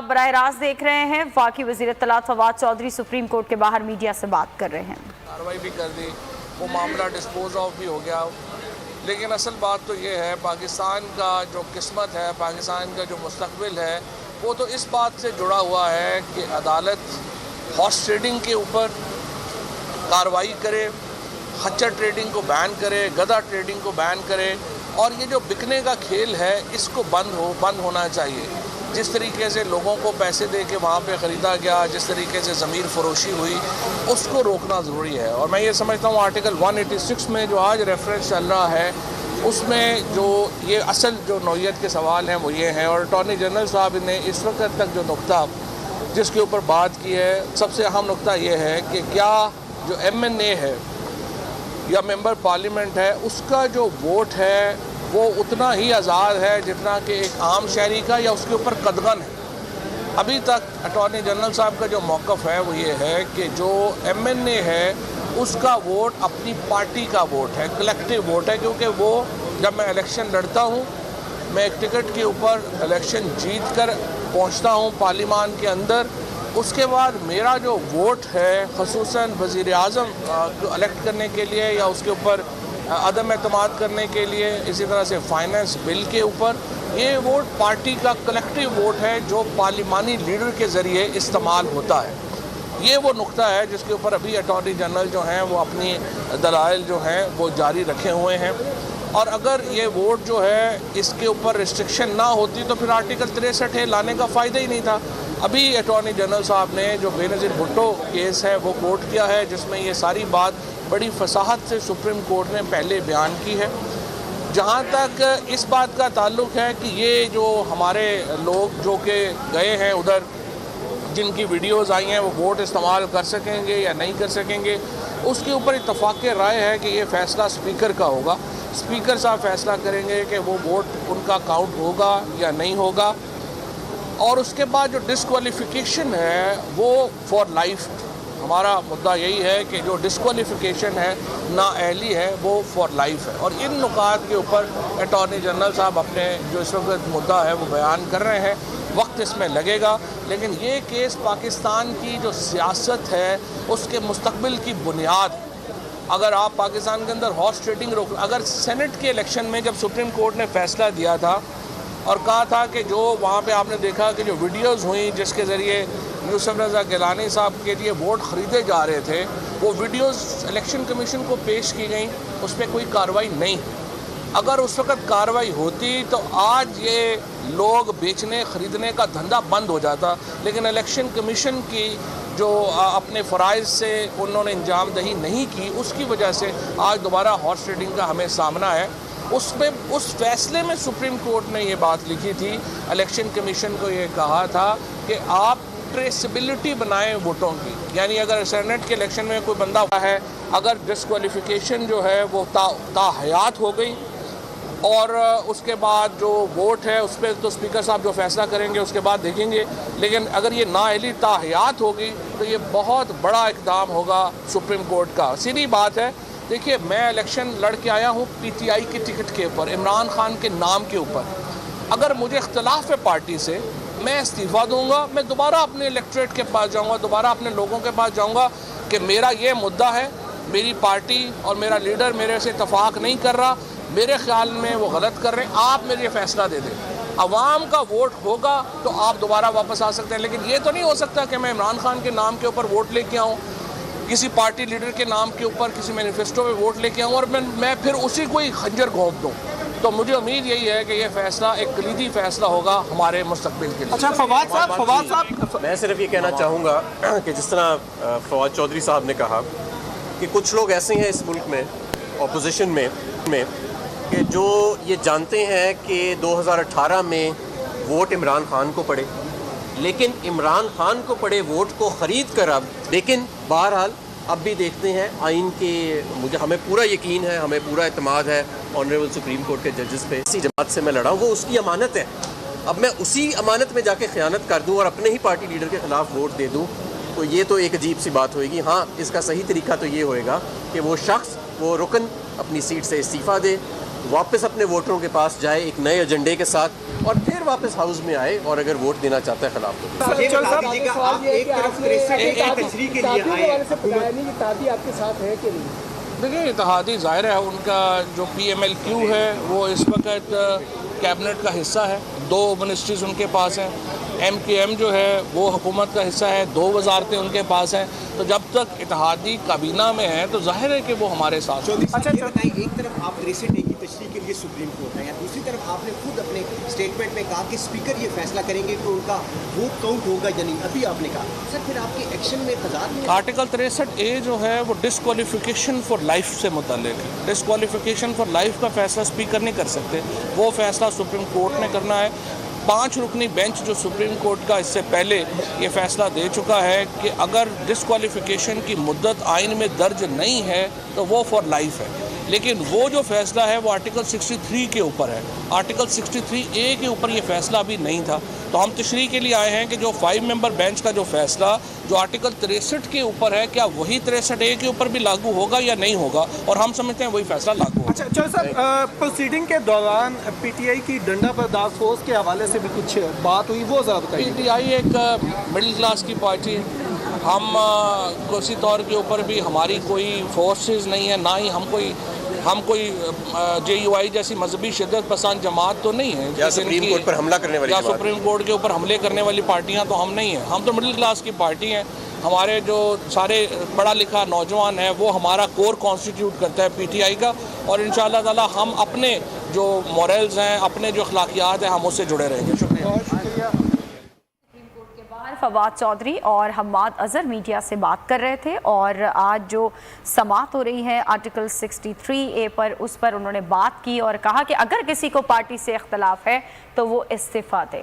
आप बराह रास्त देख रहे हैं। वफाकी वज़ीर इत्तलात फवाद चौधरी सुप्रीम कोर्ट के बाहर मीडिया से बात कर रहे हैं। कार्रवाई भी कर दी, वो मामला डिस्पोज ऑफ भी हो गया, लेकिन असल बात तो ये है पाकिस्तान का जो किस्मत है, पाकिस्तान का जो मुस्तकबिल है, वो तो इस बात से जुड़ा हुआ है कि अदालत हॉर्स ट्रेडिंग के ऊपर कार्रवाई करे, खच्चर ट्रेडिंग को बैन करे, गधा ट्रेडिंग को बैन करे, और ये जो बिकने का खेल है इसको बंद होना चाहिए। जिस तरीके से लोगों को पैसे दे के वहाँ पे ख़रीदा गया, जिस तरीके से ज़मीर फरोशी हुई, उसको रोकना ज़रूरी है। और मैं ये समझता हूँ आर्टिकल 186 में जो आज रेफरेंस चल रहा है, उसमें जो ये असल जो नौइयत के सवाल हैं वो ये हैं। और अटॉर्नी जनरल साहब ने इस वक्त तक जो नुक्ता जिसके ऊपर बात की है, सबसे अहम नुक्ता ये है कि क्या जो MNA है या मेंबर पार्लियामेंट है, उसका जो वोट है वो उतना ही आज़ाद है जितना कि एक आम शहरी का, या उसके ऊपर कदगन है। अभी तक अटॉर्नी जनरल साहब का जो मौक़िफ़ है वो ये है कि जो MNA है उसका वोट अपनी पार्टी का वोट है, कलेक्टिव वोट है, क्योंकि वो जब मैं इलेक्शन लड़ता हूँ, मैं एक टिकट के ऊपर इलेक्शन जीत कर पहुँचता हूँ पार्लियामान के अंदर, उसके बाद मेरा जो वोट है ख़ुसूसन वज़ीर आज़म को इलेक्ट करने के लिए या उसके ऊपर अदम एतमाद करने के लिए, इसी तरह से फाइनेंस बिल के ऊपर, ये वोट पार्टी का कलेक्टिव वोट है जो पार्लिमानी लीडर के ज़रिए इस्तेमाल होता है। ये वो नुक्ता है जिसके ऊपर अभी अटॉर्नी जनरल जो हैं वो अपनी दलाइल जो हैं वो जारी रखे हुए हैं। और अगर ये वोट जो है इसके ऊपर रिस्ट्रिक्शन ना होती तो फिर आर्टिकल 63 लाने का फ़ायदा ही नहीं था। अभी अटॉर्नी जनरल साहब ने जो बेनज़ीर भुट्टो केस है वो कोर्ट किया है, जिसमें ये सारी बात बड़ी फसाहत से सुप्रीम कोर्ट ने पहले बयान की है। जहाँ तक इस बात का ताल्लुक़ है कि ये जो हमारे लोग जो कि गए हैं उधर, जिनकी वीडियोज़ आई हैं, वो वोट इस्तेमाल कर सकेंगे या नहीं कर सकेंगे, उसके ऊपर इत्तफ़ाक़ राय है कि ये फ़ैसला स्पीकर का होगा। स्पीकर साहब फ़ैसला करेंगे कि वो वोट उनका काउंट होगा या नहीं होगा। और उसके बाद जो डिस्क्वालिफ़िकेशन है वो फॉर लाइफ, हमारा मुद्दा यही है कि जो डिस्क्वालिफ़िकेशन है, नाअहली है, वो फॉर लाइफ है। और इन नुकात के ऊपर अटॉर्नी जनरल साहब अपने जो इस वक्त मुद्दा है वो बयान कर रहे हैं। वक्त इसमें लगेगा, लेकिन ये केस पाकिस्तान की जो सियासत है उसके मुस्तकबिल की बुनियाद, अगर आप पाकिस्तान के अंदर हॉर्स ट्रेडिंग रोक, अगर सेनेट के इलेक्शन में जब सुप्रीम कोर्ट ने फ़ैसला दिया था और कहा था कि जो वहाँ पे आपने देखा कि जो वीडियोज़ हुई जिसके ज़रिए यूसुफ रज़ा गिलानी साहब के लिए वोट ख़रीदे जा रहे थे, वो वीडियोज़ इलेक्शन कमीशन को पेश की गई, उस पर कोई कार्रवाई नहीं। अगर उस वक़्त कार्रवाई होती तो आज ये लोग बेचने ख़रीदने का धंधा बंद हो जाता। लेकिन इलेक्शन कमीशन की जो अपने फ़राइज़ से उन्होंने इंजाम दही नहीं की, उसकी वजह से आज दोबारा हॉर्स ट्रेडिंग का हमें सामना है। उसमें उस फैसले में सुप्रीम कोर्ट ने ये बात लिखी थी, इलेक्शन कमीशन को ये कहा था कि आप ट्रेसिबिलिटी बनाएं वोटों की, यानी अगर सेनेट के इलेक्शन में कोई बंदा हुआ है, अगर डिस्क्वालिफ़िकेशन जो है वो ताहयात हो गई और उसके बाद जो वोट है उस पर तो स्पीकर साहब जो फैसला करेंगे उसके बाद देखेंगे, लेकिन अगर ये नाअहली ताहयात होगी तो ये बहुत बड़ा इक़दाम होगा सुप्रीम कोर्ट का। सीधी बात है, देखिए मैं इलेक्शन लड़ के आया हूँ PTI के टिकट के ऊपर, इमरान खान के नाम के ऊपर। अगर मुझे इख्तलाफ है पार्टी से, मैं इस्तीफ़ा दूंगा, मैं दोबारा अपने इलेक्टोरेट के पास जाऊंगा, दोबारा अपने लोगों के पास जाऊंगा कि मेरा ये मुद्दा है, मेरी पार्टी और मेरा लीडर मेरे से इत्तफाक नहीं कर रहा, मेरे ख्याल में वो गलत कर रहे हैं, आप मेरे फ़ैसला दे दें। अवाम का वोट होगा तो आप दोबारा वापस आ सकते हैं। लेकिन ये तो नहीं हो सकता कि मैं इमरान खान के नाम के ऊपर वोट लेके आऊँ, किसी पार्टी लीडर के नाम के ऊपर किसी मैनिफेस्टो में वोट लेके आऊँ और मैं फिर उसी को ही खंजर घोंप दूँ। तो मुझे उम्मीद यही है कि ये फ़ैसला एक कलीदी फ़ैसला होगा हमारे मुस्तकबिल के लिए। अच्छा फवाद साहब, मैं सिर्फ ये कहना चाहूँगा कि जिस तरह फवाद चौधरी साहब ने कहा कि कुछ लोग ऐसे हैं इस मुल्क में अपोजिशन में कि जो ये जानते हैं कि 2018 में वोट इमरान खान को पड़े, लेकिन इमरान खान को पड़े वोट को ख़रीद कर अब, लेकिन बहरहाल अब भी देखते हैं आइन के, हमें पूरा यकीन है, हमें पूरा एतमाद है ऑनरेबल सुप्रीम कोर्ट के जजेस पे। इसी जमात से मैं लड़ा हूँ, वो उसकी अमानत है। अब मैं उसी अमानत में जाके ख़यानत कर दूँ और अपने ही पार्टी लीडर के ख़िलाफ़ वोट दे दूँ, तो ये तो एक अजीब सी बात होएगी। हाँ, इसका सही तरीका तो ये होएगा कि वो शख्स, वो रुकन अपनी सीट से इस्तीफ़ा दे واپس اپنے ووٹروں کے پاس جائے ایک نئے ایجنڈے کے ساتھ اور پھر واپس ہاؤس میں آئے اور اگر ووٹ دینا چاہتا ہے خلاف تو یہ بتا دیجیے گا آپ ایک طرف تشریح کے لیے آئے دیکھیں اتحادی ظاہر ہے ان کا جو پی ایم ایل کیو ہے وہ اس وقت کیبنٹ کا حصہ ہے, 2 منسٹریز ان کے پاس ہیں, ایم کیو ایم جو ہے وہ حکومت کا حصہ ہے, 2 وزارتیں ان کے پاس ہیں, تو جب تک اتحادی کابینہ میں ہیں تو ظاہر ہے کہ وہ ہمارے ساتھ ہیں. اچھا یہ بتائیں, ایک طرف آپ 63 کی تشریح کے لیے سپریم کورٹ ہے, دوسری طرف آپ نے خود اپنے اسٹیٹمنٹ میں کہا کہ اسپیکر یہ فیصلہ کریں گے کہ ان کا ووٹ کاؤنٹ ہوگا یا نہیں. ابھی آپ نے کہا سر پھر آپ کے ایکشن میں تضاد نہیں. آرٹیکل 63A جو ہے وہ ڈسکوالیفیکیشن فار لائف سے متعلق ہے. ڈسکوالیفیکیشن فار لائف کا فیصلہ اسپیکر نہیں کر سکتے, وہ فیصلہ سپریم کورٹ نے کرنا ہے. 5 رکنی بینچ جو سپریم کورٹ کا اس سے پہلے یہ فیصلہ دے چکا ہے کہ اگر ڈسکوالیفیکیشن کی مدت آئین میں درج نہیں ہے تو وہ فار لائف ہے, لیکن وہ جو فیصلہ ہے وہ آرٹیکل 63 کے اوپر ہے. آرٹیکل 63A کے اوپر یہ فیصلہ ابھی نہیں تھا, تو ہم تشریح کے لیے آئے ہیں کہ جو 5 ممبر بینچ کا جو فیصلہ جو آرٹیکل 63 کے اوپر ہے, کیا وہی 63A کے اوپر بھی لاگو ہوگا یا نہیں ہوگا, اور ہم سمجھتے ہیں وہی فیصلہ لاگو ہوگا. اچھا صاحب, پروسیڈنگ کے دوران پی ٹی آئی کی ڈنڈا بردار فورس کے حوالے سے بھی کچھ بات ہوئی, وہ ذرا بتائیے. پی ٹی آئی ایک مڈل کلاس کی پارٹی, ہم کسی طور کے اوپر بھی ہماری کوئی فورسز نہیں ہے, نہ ہی ہم کوئی جے یو آئی جیسی مذہبی شدت پسند جماعت تو نہیں ہے یا سپریم کورٹ پر حملہ کرنے والی, یا سپریم کورٹ کے اوپر حملے کرنے والی پارٹیاں تو ہم نہیں ہیں. ہم تو مڈل کلاس کی پارٹی ہیں. ہمارے جو سارے پڑھا لکھا نوجوان ہیں وہ ہمارا کور کانسٹیٹیوٹ کرتا ہے پی ٹی آئی کا, اور انشاءاللہ تعالی ہم اپنے جو مورلز ہیں, اپنے جو اخلاقیات ہیں, ہم اس سے جڑے رہیں گے. شکریہ. فواد چودھری اور حماد اظہر میڈیا سے بات کر رہے تھے, اور آج جو سماعت ہو رہی ہے آرٹیکل 63A پر, اس پر انہوں نے بات کی اور کہا کہ اگر کسی کو پارٹی سے اختلاف ہے تو وہ استعفیٰ دے.